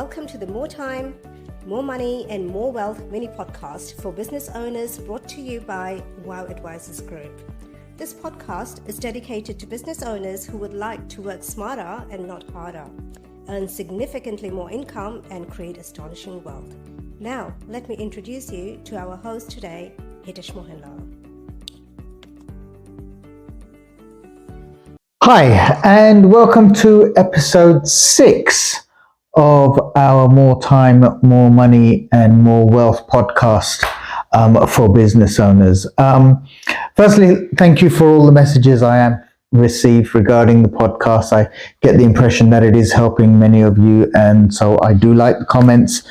Welcome to the More Time, More Money and More Wealth mini podcast for business owners, brought to you by Wow Advisors Group. This podcast is dedicated to business owners who would like to work smarter and not harder, earn significantly more income and create astonishing wealth. Now, let me introduce you to our host today, Hitesh Mohanlal. Hi, and welcome to episode 6 of our More Time, More Money and More Wealth podcast for business owners. Firstly, thank you for all the messages I have received regarding the podcast. I get the impression that it is helping many of you, and so I do like the comments.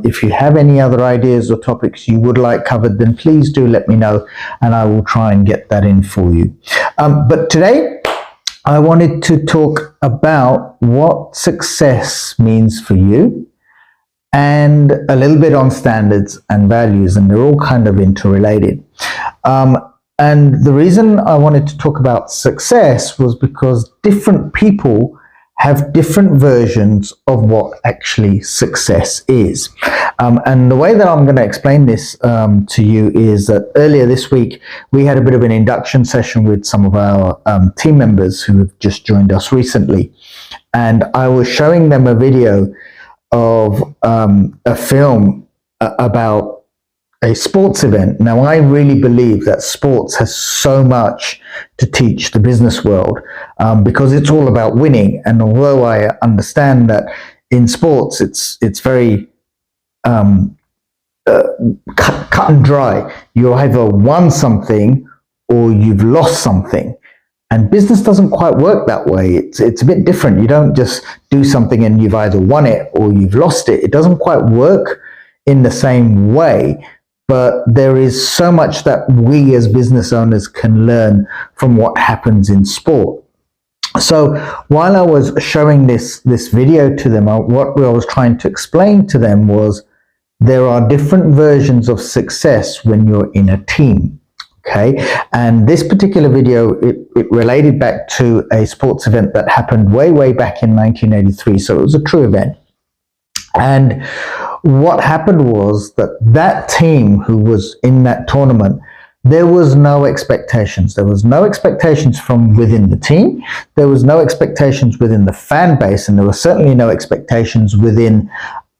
If you have any other ideas or topics you would like covered, then please do let me know and I will try and get that in for you. But today, I wanted to talk about what success means for you and a little bit on standards and values, and they're all kind of interrelated. And the reason I wanted to talk about success was because different people have different versions of what actually success is. And the way that I'm going to explain this to you is that earlier this week, we had a bit of an induction session with some of our team members who have just joined us recently. And I was showing them a video of a film about a sports event. Now, I really believe that sports has so much to teach the business world because it's all about winning. And although I understand that in sports, it's very cut and dry. You either won something or you've lost something. And business doesn't quite work that way. It's a bit different. You don't just do something and you've either won it or you've lost it. It doesn't quite work in the same way. But there is so much that we as business owners can learn from what happens in sport. So while I was showing this video to them, what I was trying to explain to them was there are different versions of success when you're in a team. Okay, and this particular video, it related back to a sports event that happened way back in 1983. So it was a true event. And what happened was that team who was in that tournament, there was no expectations. There was no expectations from within the team. There was no expectations within the fan base, and there were certainly no expectations within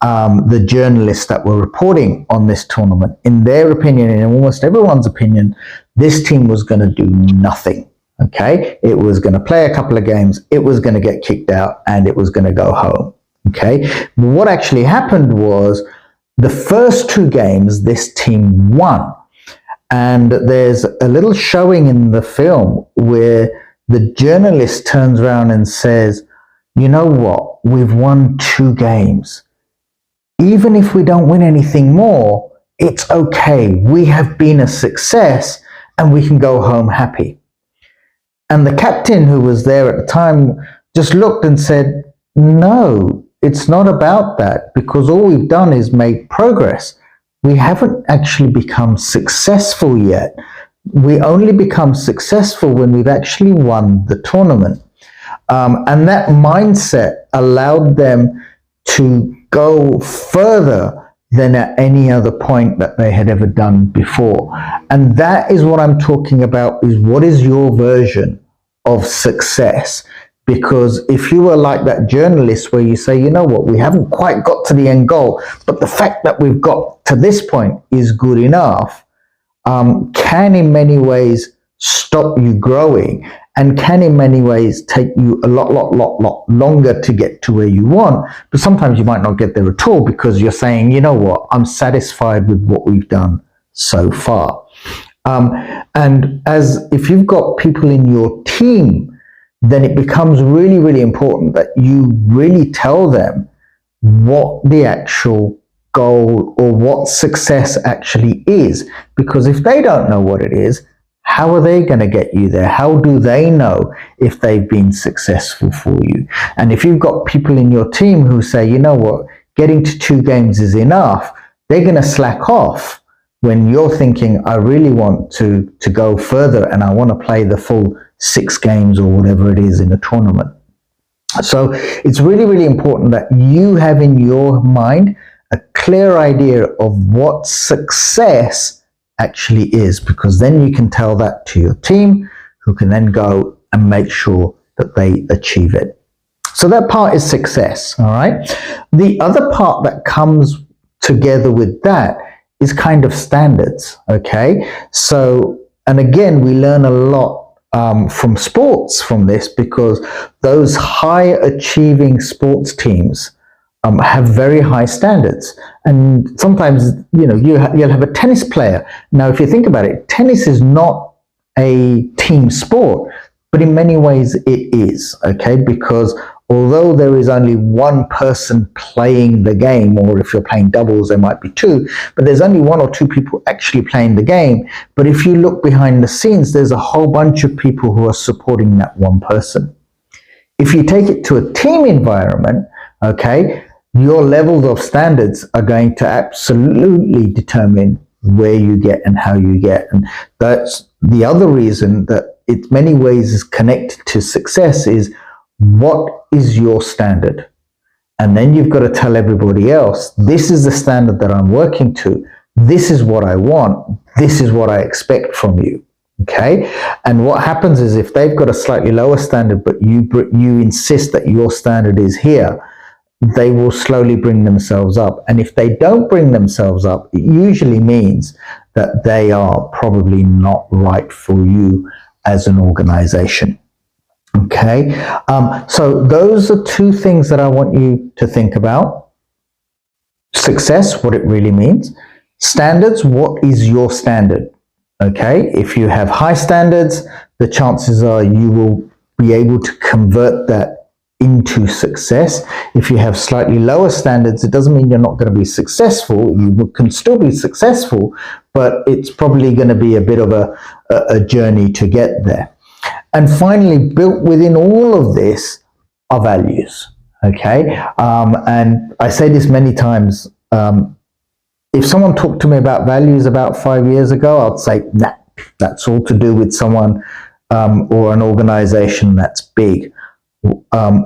the journalists that were reporting on this tournament. In their opinion, and in almost everyone's opinion, this team was going to do nothing. Okay, it was going to play a couple of games, it was going to get kicked out, and it was going to go home. Okay, what actually happened was the first 2 games this team won, and there's a little showing in the film where the journalist turns around and says, you know what, we've won 2 games. Even if we don't win anything more, it's okay. We have been a success and we can go home happy. And the captain who was there at the time just looked and said, no, it's not about that, because all we've done is make progress. We haven't actually become successful yet. We only become successful when we've actually won the tournament. And that mindset allowed them to go further than at any other point that they had ever done before. And that is what I'm talking about, is what is your version of success? Because if you were like that journalist where you say, you know what, we haven't quite got to the end goal, but the fact that we've got to this point is good enough, can in many ways stop you growing, and can in many ways take you a lot longer to get to where you want. But sometimes you might not get there at all because you're saying, you know what, I'm satisfied with what we've done so far. And as if you've got people in your team, then it becomes really important that you really tell them what the actual goal or what success actually is. Because if they don't know what it is, how are they going to get you there? How do they know if they've been successful for you? And if you've got people in your team who say, you know what, getting to 2 games is enough, they're going to slack off when you're thinking, I really want to go further and I want to play the full 6 games or whatever it is in a tournament. So it's really, really important that you have in your mind a clear idea of what success actually is, because then you can tell that to your team, who can then go and make sure that they achieve it. So that part is success, all right? The other part that comes together with that is kind of standards, okay? So, and again, we learn a lot from sports from this, because those high achieving sports teams have very high standards. And sometimes, you'll have a tennis player. Now, if you think about it, tennis is not a team sport, but in many ways it is, okay? Because although there is only one person playing the game, or if you're playing doubles, there might be two, but there's only one or two people actually playing the game. But if you look behind the scenes, there's a whole bunch of people who are supporting that one person. If you take it to a team environment, okay, your levels of standards are going to absolutely determine where you get and how you get. And that's the other reason that it many ways is connected to success is, what is your standard? And then you've got to tell everybody else, this is the standard that I'm working to. This is what I want. This is what I expect from you. Okay. And what happens is, if they've got a slightly lower standard, but you insist that your standard is here, they will slowly bring themselves up. And if they don't bring themselves up, it usually means that they are probably not right for you as an organization. Okay, so those are two things that I want you to think about. Success, what it really means. Standards, what is your standard? Okay, if you have high standards, the chances are you will be able to convert that into success. If you have slightly lower standards, it doesn't mean you're not going to be successful. You can still be successful, but it's probably going to be a bit of a journey to get there. And finally, built within all of this are values, okay? And I say this many times. If someone talked to me about values about 5 years ago, I'd say, nah, that's all to do with someone or an organization that's big.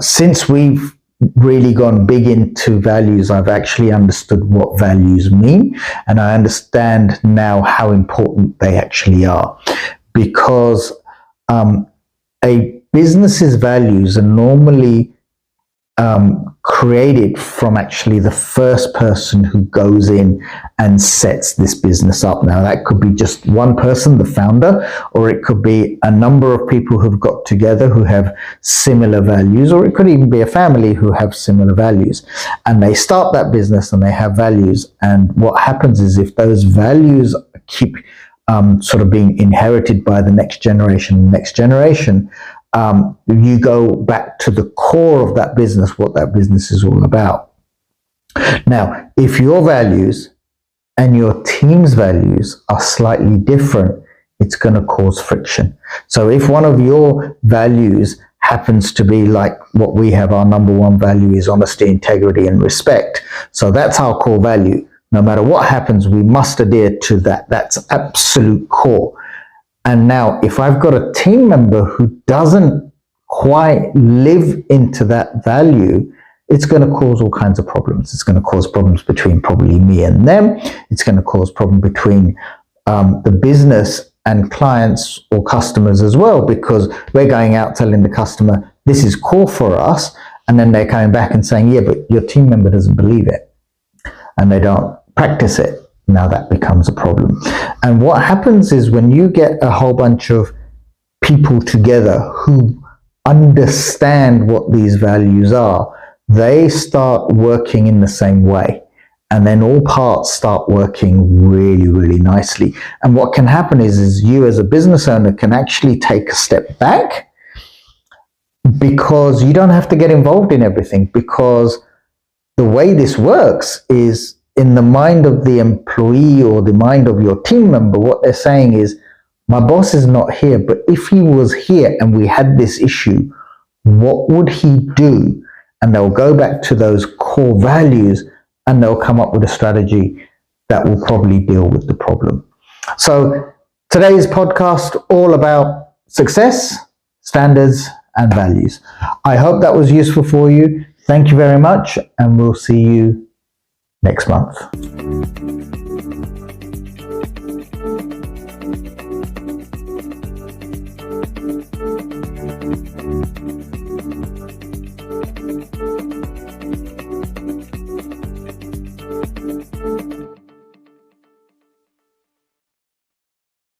Since we've really gone big into values, I've actually understood what values mean, and I understand now how important they actually are, because a business's values are normally created from actually the first person who goes in and sets this business up. Now, that could be just one person, the founder, or it could be a number of people who've got together who have similar values, or it could even be a family who have similar values. And they start that business and they have values. And what happens is, if those values keep sort of being inherited by the next generation, you go back to the core of that business, what that business is all about. Now, if your values and your team's values are slightly different, it's going to cause friction. So if one of your values happens to be like what we have, our number one value is honesty, integrity, and respect. So that's our core value. No matter what happens, we must adhere to that. That's absolute core. And now, if I've got a team member who doesn't quite live into that value, it's going to cause all kinds of problems. It's going to cause problems between probably me and them. It's going to cause problem between the business and clients or customers as well, because we're going out telling the customer, this is core for us. And then they're coming back and saying, yeah, but your team member doesn't believe it. And they don't practice it. Now that becomes a problem. And what happens is, when you get a whole bunch of people together who understand what these values are, they start working in the same way. And then all parts start working really, really nicely. And what can happen is you as a business owner can actually take a step back, because you don't have to get involved in everything, because the way this works is, in the mind of the employee or the mind of your team member, what they're saying is, my boss is not here, but if he was here and we had this issue, what would he do? And they'll go back to those core values and they'll come up with a strategy that will probably deal with the problem. So today's podcast, all about success, standards, and values. I hope that was useful for you. Thank you very much, and we'll see you next month.